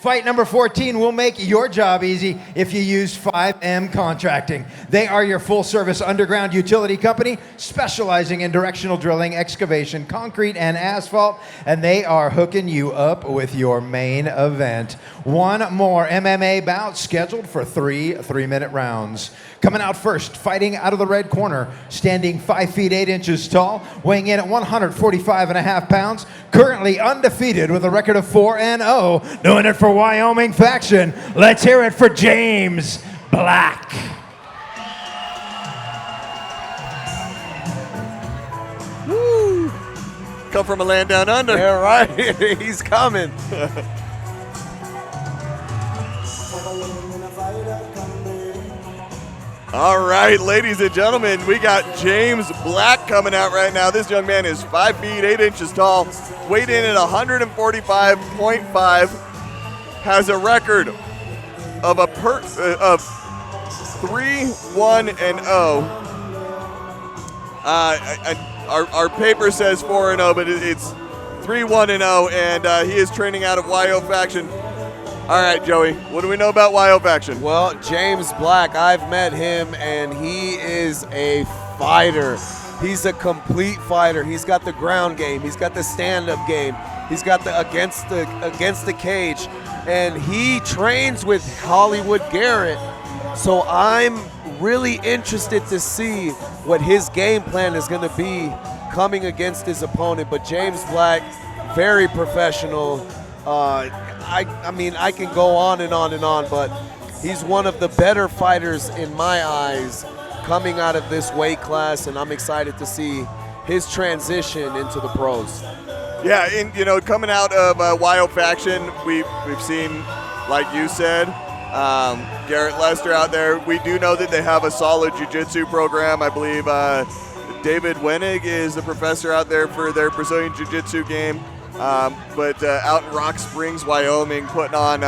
Fight number 14 will make your job easy if you use 5M Contracting. They are your full-service underground utility company specializing in directional drilling, excavation, concrete, and asphalt, and they are hooking you up with your main event. One more MMA bout scheduled for 3 3-minute rounds. Coming out first, fighting out of the red corner, standing 5 feet 8 inches tall, weighing in at 145.5 pounds, currently undefeated with a record of 4-0, doing it for Wyoming faction. Let's hear it for James Black. Woo! Come from a land down under. Yeah, right. He's coming. All right, ladies and gentlemen, we got James Black coming out right now. This young man is 5 feet 8 inches tall, weighed in at 145.5, has a record of 3-1-0. Our paper says 4-0, but it's 3-1-0, and he is training out of YO faction. All right, Joey, what do we know about YO faction? Well, James Black, I've met him, and he is a fighter. He's a complete fighter. He's got the ground game. He's got the stand-up game. He's got the against the cage, and he trains with Hollywood Garrett. So I'm really interested to see what his game plan is going to be coming against his opponent. But James Black, very professional. I mean, I can go on and on and on, but he's one of the better fighters in my eyes coming out of this weight class, and I'm excited to see his transition into the pros. Yeah, and coming out of YO faction, we've seen, like you said, Garrett Lester out there. We do know that they have a solid jiu-jitsu program. I believe David Wenig is the professor out there for their Brazilian jiu-jitsu game. But out in Rock Springs, Wyoming, putting on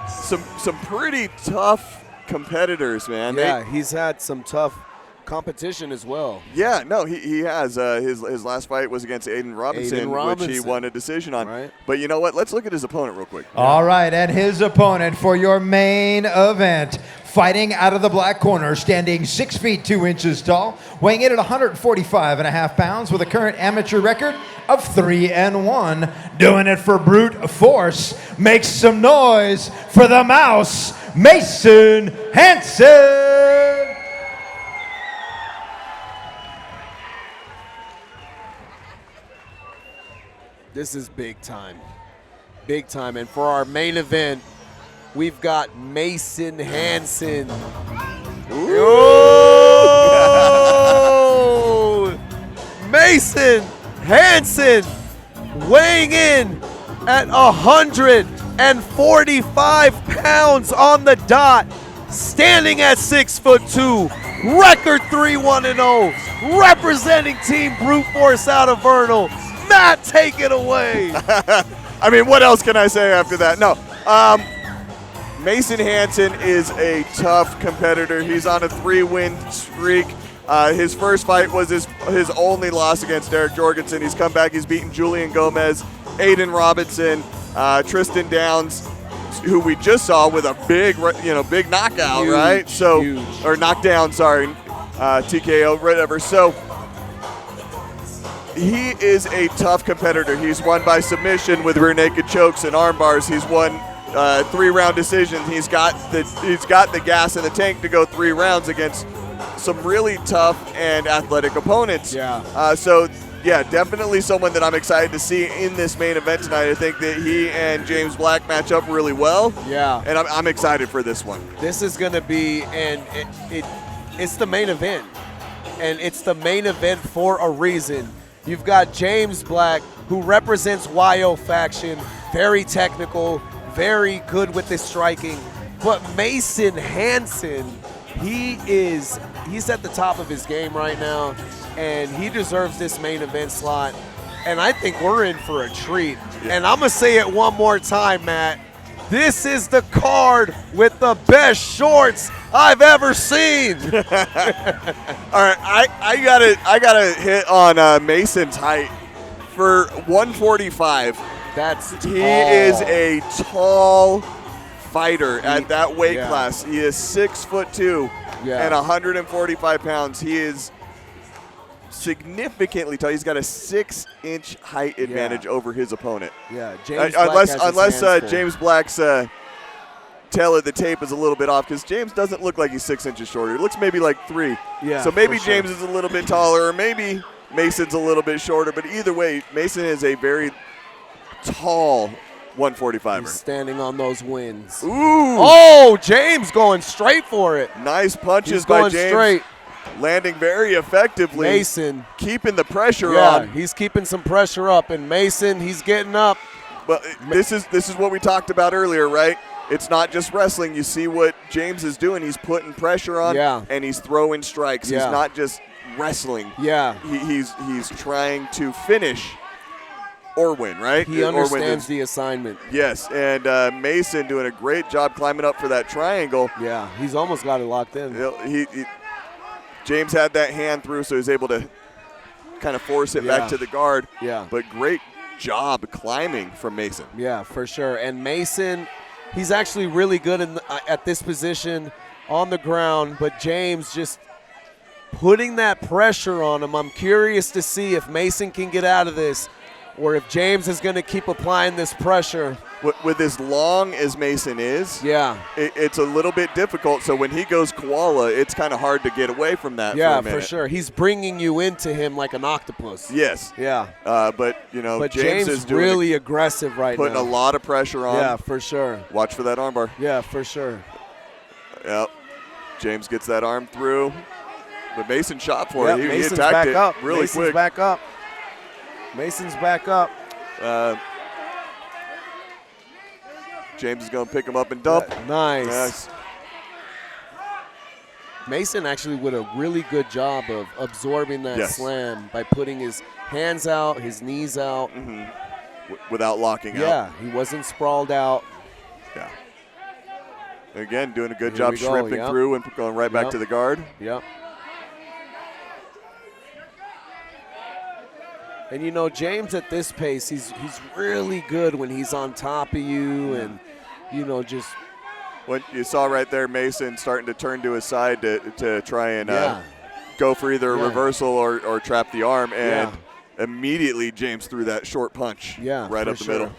some pretty tough competitors, man. Yeah, he's had some tough competition as well. Yeah, no, he has. His last fight was against Aiden Robinson, which he won a decision on. Right. But you know what? Let's look at his opponent real quick. All right, and his opponent for your main event, fighting out of the black corner, standing 6 feet 2 inches tall, weighing in at 145.5 pounds with a current amateur record of 3-1, doing it for brute force. Make some noise for the mouse, MASEN HANSEN. This is big time. Big time. And for our main event, we've got MASEN HANSEN. Oh! MASEN HANSEN weighing in at 145 pounds on the dot, standing at 6'2", record 3-1-0, representing Team Brute Force out of Vernal. Matt, take it away. I mean, what else can I say after that? No. MASEN HANSEN is a tough competitor. He's on a 3-win streak. His first fight was his only loss against Derek Jorgensen. He's come back. He's beaten Julian Gomez, Aiden Robinson, Tristan Downs, who we just saw with a big knockout, huge, right? So, huge. Or knockdown, sorry, TKO, whatever. So, he is a tough competitor. He's won by submission with rear naked chokes and arm bars. He's won 3-round decisions. He's got the gas in the tank to go 3 rounds against some really tough and athletic opponents. Yeah. So yeah, definitely someone that I'm excited to see in this main event tonight. I think that he and James Black match up really well. Yeah. And I'm excited for this one. This is going to be, and it's the main event. And it's the main event for a reason. You've got James Black, who represents YO faction, very technical, very good with his striking. But MASEN HANSEN, he's at the top of his game right now, and he deserves this main event slot. And I think we're in for a treat. Yeah. And I'm going to say it one more time, Matt. This is the card with the best shorts I've ever seen. All right, I gotta hit on MASEN's height. For 145, That's tall. He is a tall fighter at that weight yeah. class. He is 6'2" Yeah. and 145 pounds. He is significantly tall. He's got a 6-inch height advantage over his opponent. Yeah, James Black has his hands full. James Black's tail of the tape is a little bit off, because James doesn't look like he's 6 inches shorter. He looks maybe like 3. Yeah, so maybe for sure. James is a little bit taller, or maybe Mason's a little bit shorter. But either way, Mason is a very tall 145er. He's standing on those wins. Ooh! Oh, James going straight for it. Nice punches He's by going James. straight. Landing very effectively. Mason. Keeping the pressure Yeah, on. he's keeping some pressure up, and Mason, he's getting up. But this is what we talked about earlier, right? It's not just wrestling. You see what James is doing. He's putting pressure on, and he's throwing strikes. Yeah. He's not just wrestling. Yeah. He's trying to finish or win, right? He Or win understands the assignment. Yes, and Mason doing a great job climbing up for that triangle. Yeah, he's almost got it locked in. James had that hand through, so he was able to kind of force it back to the guard. Yeah. But great job climbing from Mason. Yeah, for sure. And Mason, he's actually really good at this position on the ground, but James just putting that pressure on him. I'm curious to see if Mason can get out of this, or if James is going to keep applying this pressure. With as long as Mason is, it's a little bit difficult. So when he goes koala, it's kind of hard to get away from that. Yeah, for a minute. for sure. He's bringing you into him like an octopus. Yes. Yeah. But James is doing really aggressive right now. putting a lot of pressure on. Yeah, for sure. Watch for that armbar. Yeah, for sure. Yep. James gets that arm through, but Mason shot for it. He Mason's attacked back it up. really Mason's quick. back up. Mason's back up. James is going to pick him up and dump. Nice. Yes. Mason actually did a really good job of absorbing that slam by putting his hands out, his knees out. Without locking out. Yeah, he wasn't sprawled out. Yeah. Again, doing a good Here job we go, shrimping through and going right back to the guard. Yep. And James at this pace, he's really good when he's on top of you and just what you saw right there, Mason starting to turn to his side to try and go for either a reversal or trap the arm, and immediately James threw that short punch right up the middle.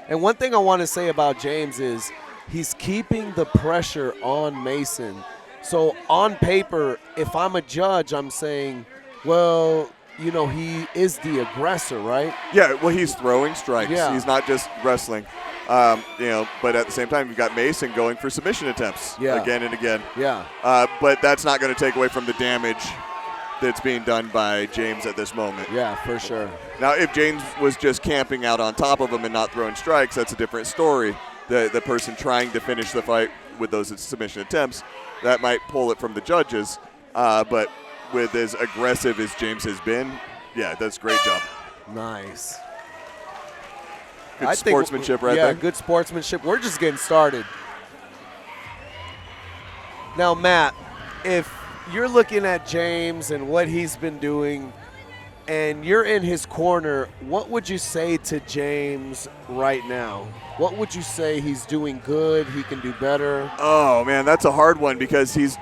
And one thing I want to say about James is he's keeping the pressure on Mason. So on paper, if I'm a judge, I'm saying, well, he is the aggressor, right? Yeah, well, he's throwing strikes. Yeah. He's not just wrestling. But at the same time, you've got Mason going for submission attempts again and again. Yeah. But that's not going to take away from the damage that's being done by James at this moment. Yeah, for sure. Now, if James was just camping out on top of him and not throwing strikes, that's a different story. The person trying to finish the fight with those submission attempts, that might pull it from the judges. But with as aggressive as James has been, that's a great job. Nice. Good sportsmanship right there. Yeah, good sportsmanship. We're just getting started. Now, Matt, if you're looking at James and what he's been doing, and you're in his corner, what would you say to James right now? What would you say he's doing good, he can do better? Oh, man, that's a hard one because he's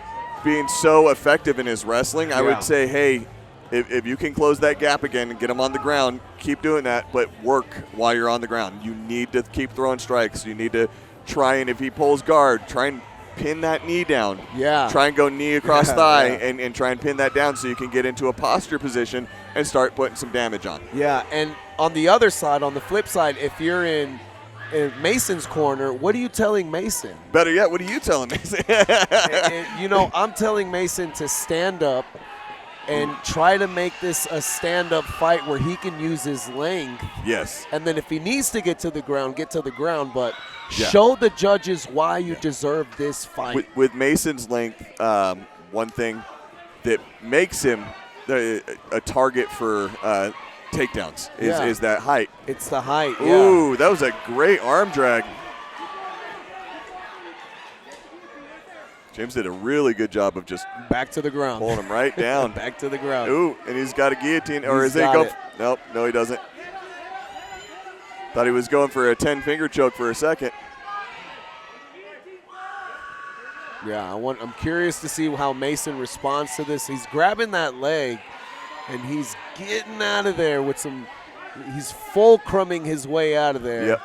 being so effective in his wrestling. I would say, hey, if you can close that gap again and get him on the ground, keep doing that, but work while you're on the ground. You need to keep throwing strikes. You need to try, and if he pulls guard, try and pin that knee down. Yeah. Try and go knee across thigh and try and pin that down so you can get into a posture position and start putting some damage on. Yeah, and on the other side, on the flip side, if you're in Mason's corner, what are you telling Mason? Better yet, what are you telling Mason? I'm telling Mason to stand up and try to make this a stand-up fight where he can use his length. Yes. And then if he needs to get to the ground, but show the judges why you deserve this fight. With Mason's length, one thing that makes him a target for takedowns is that height. It's the height, Ooh, that was a great arm drag. James did a really good job of just back to the ground, pulling him right down. Back to the ground. Ooh, and he's got a guillotine, or He's is it go? it. Nope, no, he doesn't. Thought he was going for a 10-finger choke for a second. Yeah, I'm curious to see how MASEN responds to this. He's grabbing that leg, and he's getting out of there with some. He's fulcrumming his way out of there. Yep.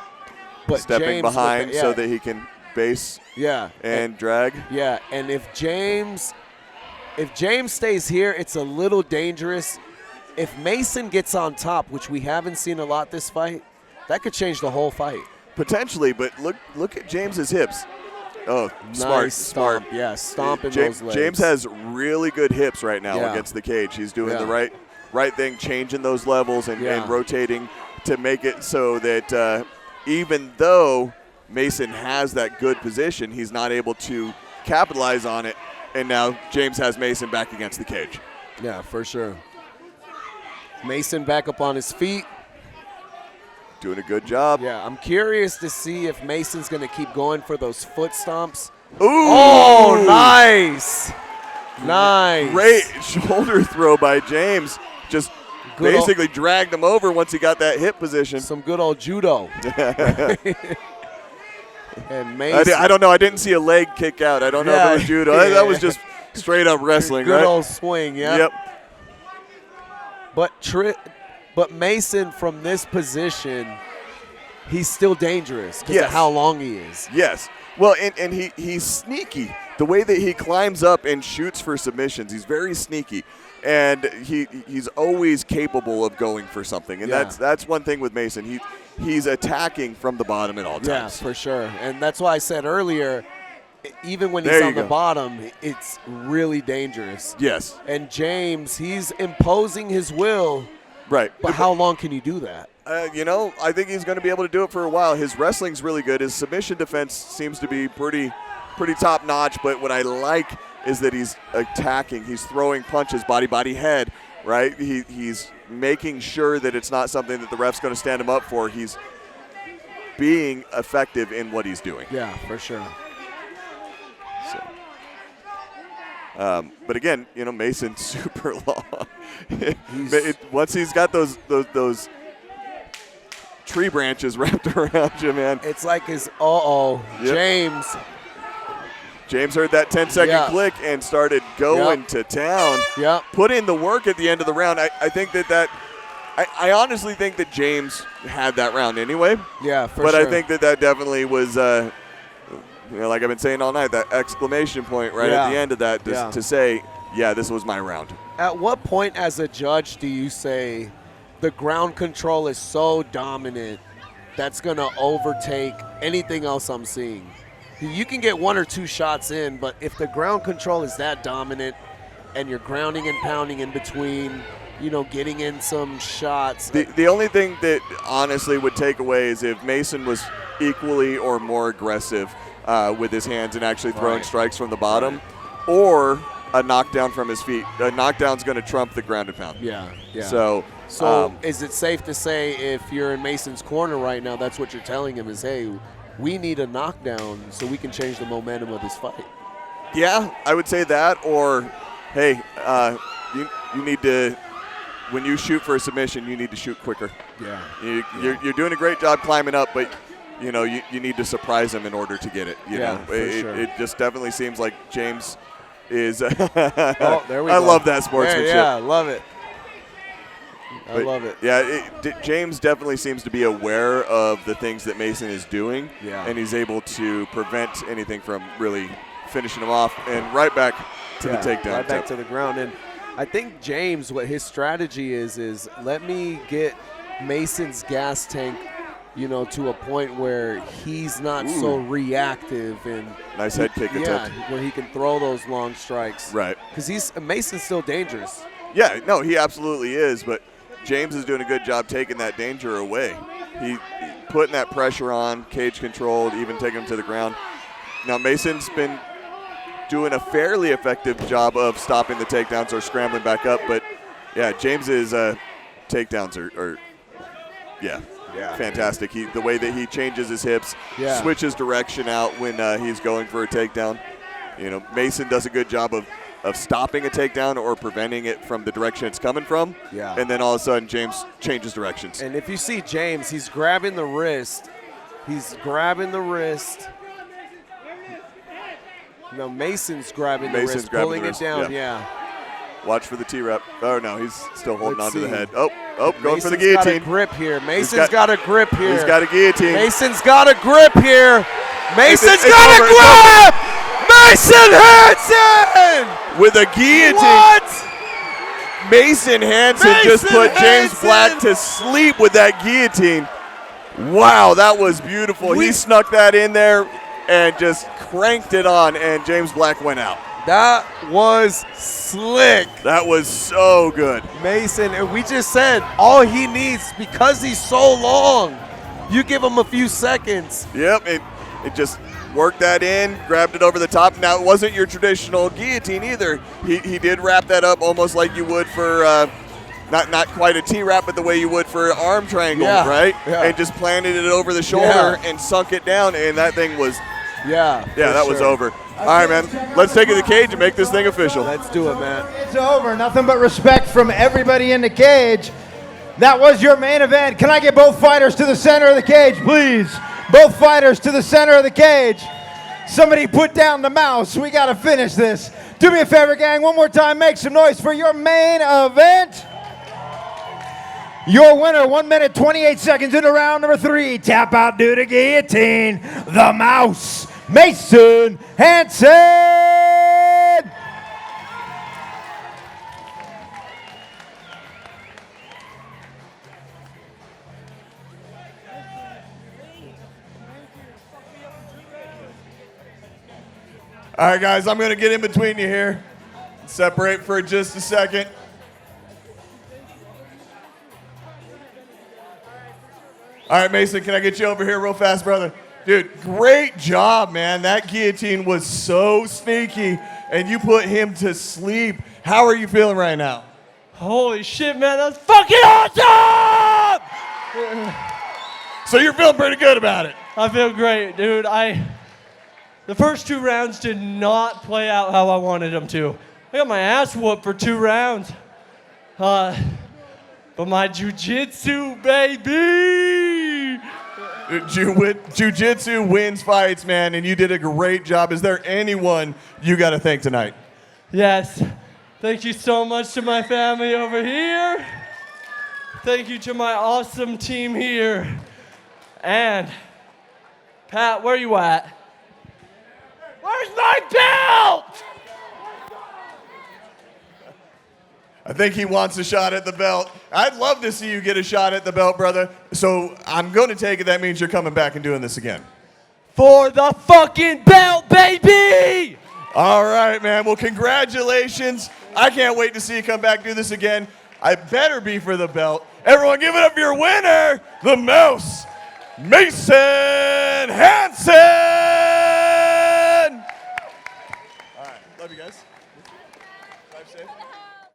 But Stepping James behind so that he can base and drag. Yeah, and if James stays here, it's a little dangerous. If MASEN gets on top, which we haven't seen a lot this fight, that could change the whole fight. Potentially, but look at James's hips. Oh, Nice smart. Yeah, stomping those legs. James has really good hips right now Yeah. against the cage. He's doing the right thing, changing those levels and rotating to make it so that even though MASEN has that good position, he's not able to capitalize on it. And now James has MASEN back against the cage. Yeah, for sure. MASEN back up on his feet. Doing a good job. Yeah, I'm curious to see if MASEN's going to keep going for those foot stomps. Ooh! Oh, nice. Nice. Great shoulder throw by James. Just Good basically dragged him over once he got that hip position. Some good old judo. And MASEN. I don't know. I didn't see a leg kick out. I don't know if it was judo. Yeah. That was just straight up wrestling, good right? old swing, yeah. Yep. But MASEN from this position, he's still dangerous because of how long he is. Yes. Well, and he's sneaky. The way that he climbs up and shoots for submissions, he's very sneaky. And he's always capable of going for something. And that's one thing with MASEN. He's attacking from the bottom at all times. Yeah, for sure. And that's why I said earlier, even when he's on the bottom, it's really dangerous. Yes. And James, he's imposing his will. Right. But how long can you do that? I think he's going to be able to do it for a while. His wrestling's really good. His submission defense seems to be pretty top notch. But what I like is that he's attacking. He's throwing punches, body, head, right? He's making sure that it's not something that the ref's going to stand him up for. He's being effective in what he's doing. Yeah, for sure. So. But again, MASEN's super long. Once he's got those tree branches wrapped around you, man. It's like his Yep. James heard that 10-second click and started going to town. Yep. Put in the work at the end of the round. I think I honestly think that James had that round anyway. Yeah, for sure. But I think that definitely was, like I've been saying all night, that exclamation point right at the end of that to say, yeah, this was my round. At what point as a judge do you say the ground control is so dominant that's going to overtake anything else I'm seeing? You can get one or two shots in, but if the ground control is that dominant and you're grounding and pounding in between, getting in some shots. The only thing that honestly would take away is if MASEN was equally or more aggressive with his hands and actually throwing strikes from the bottom, or a knockdown from his feet. A knockdown's going to trump the ground and pound. Yeah. So is it safe to say if you're in MASEN's corner right now, that's what you're telling him is, hey, we need a knockdown so we can change the momentum of this fight? Yeah, I would say that, or, hey, you need to, when you shoot for a submission, you need to shoot quicker. Yeah. You're doing a great job climbing up, but, you need to surprise him in order to get it. You know, it just definitely seems like James is. There we go. I love that sportsmanship. Yeah, I love it. I love it. Yeah, James definitely seems to be aware of the things that MASEN is doing, and he's able to prevent anything from really finishing him off and right back to the takedown. Right back to the ground. And I think James, what his strategy is let me get MASEN's gas tank, to a point where he's not so reactive and nice head kick attempt. Where he can throw those long strikes. Right. Because MASEN's still dangerous. Yeah, no, he absolutely is, but James is doing a good job taking that danger away. He putting that pressure on, cage controlled, even taking him to the ground. Now MASEN's been doing a fairly effective job of stopping the takedowns or scrambling back up, but yeah, James's takedowns are fantastic. The way that he changes his hips, switches direction out when he's going for a takedown. MASEN does a good job of of stopping a takedown or preventing it from the direction it's coming from. Yeah. And then all of a sudden, James changes directions. And if you see James, he's grabbing the wrist. He's grabbing the wrist. No, Mason's grabbing the wrist, pulling it down. Yeah. Watch for the T-rep. Oh, no, he's still holding on to the head. Oh, going Mason's for the guillotine. Got a grip here. Mason's got a grip here. He's got a guillotine. Mason's got a grip here. Mason's got a grip! Mason Hansen! With a guillotine. What? Mason Hansen just put James Black to sleep with that guillotine. Wow, that was beautiful. He snuck that in there and just cranked it on, and James Black went out. That was slick. That was so good. Mason, and we just said all he needs, because he's so long, you give him a few seconds. Yep, it just worked that in, grabbed it over the top. Now, it wasn't your traditional guillotine either. He did wrap that up almost like you would for, not quite a T-wrap, but the way you would for arm triangles, right? Yeah. And just planted it over the shoulder and sunk it down, and that thing was, that was over. All right, man, let's take it to the cage and make this thing official. Let's do it, man. It's over. Nothing but respect from everybody in the cage. That was your main event. Can I get both fighters to the center of the cage, please? Both fighters to the center of the cage. Somebody put down the mouse. We got to finish this. Do me a favor, gang. One more time. Make some noise for your main event. Your winner, 1 minute, 28 seconds into round number 3. Tap out due to guillotine. The mouse, Mason Hansen. All right, guys, I'm going to get in between you here. Separate for just a second. All right, Mason, can I get you over here real fast, brother? Dude, great job, man. That guillotine was so sneaky, and you put him to sleep. How are you feeling right now? Holy shit, man, that's fucking awesome! So you're feeling pretty good about it? I feel great, dude. The first 2 rounds did not play out how I wanted them to. I got my ass whooped for 2 rounds. But my jiu-jitsu, baby! Jiu-jitsu wins fights, man, and you did a great job. Is there anyone you got to thank tonight? Yes. Thank you so much to my family over here. Thank you to my awesome team here. And, Pat, where you at? Where's my belt? I think he wants a shot at the belt. I'd love to see you get a shot at the belt, brother. So I'm going to take it that means you're coming back and doing this again. For the fucking belt, baby! All right, man. Well, congratulations. I can't wait to see you come back and do this again. I better be for the belt. Everyone give it up for your winner, the mouse, Mason Hansen!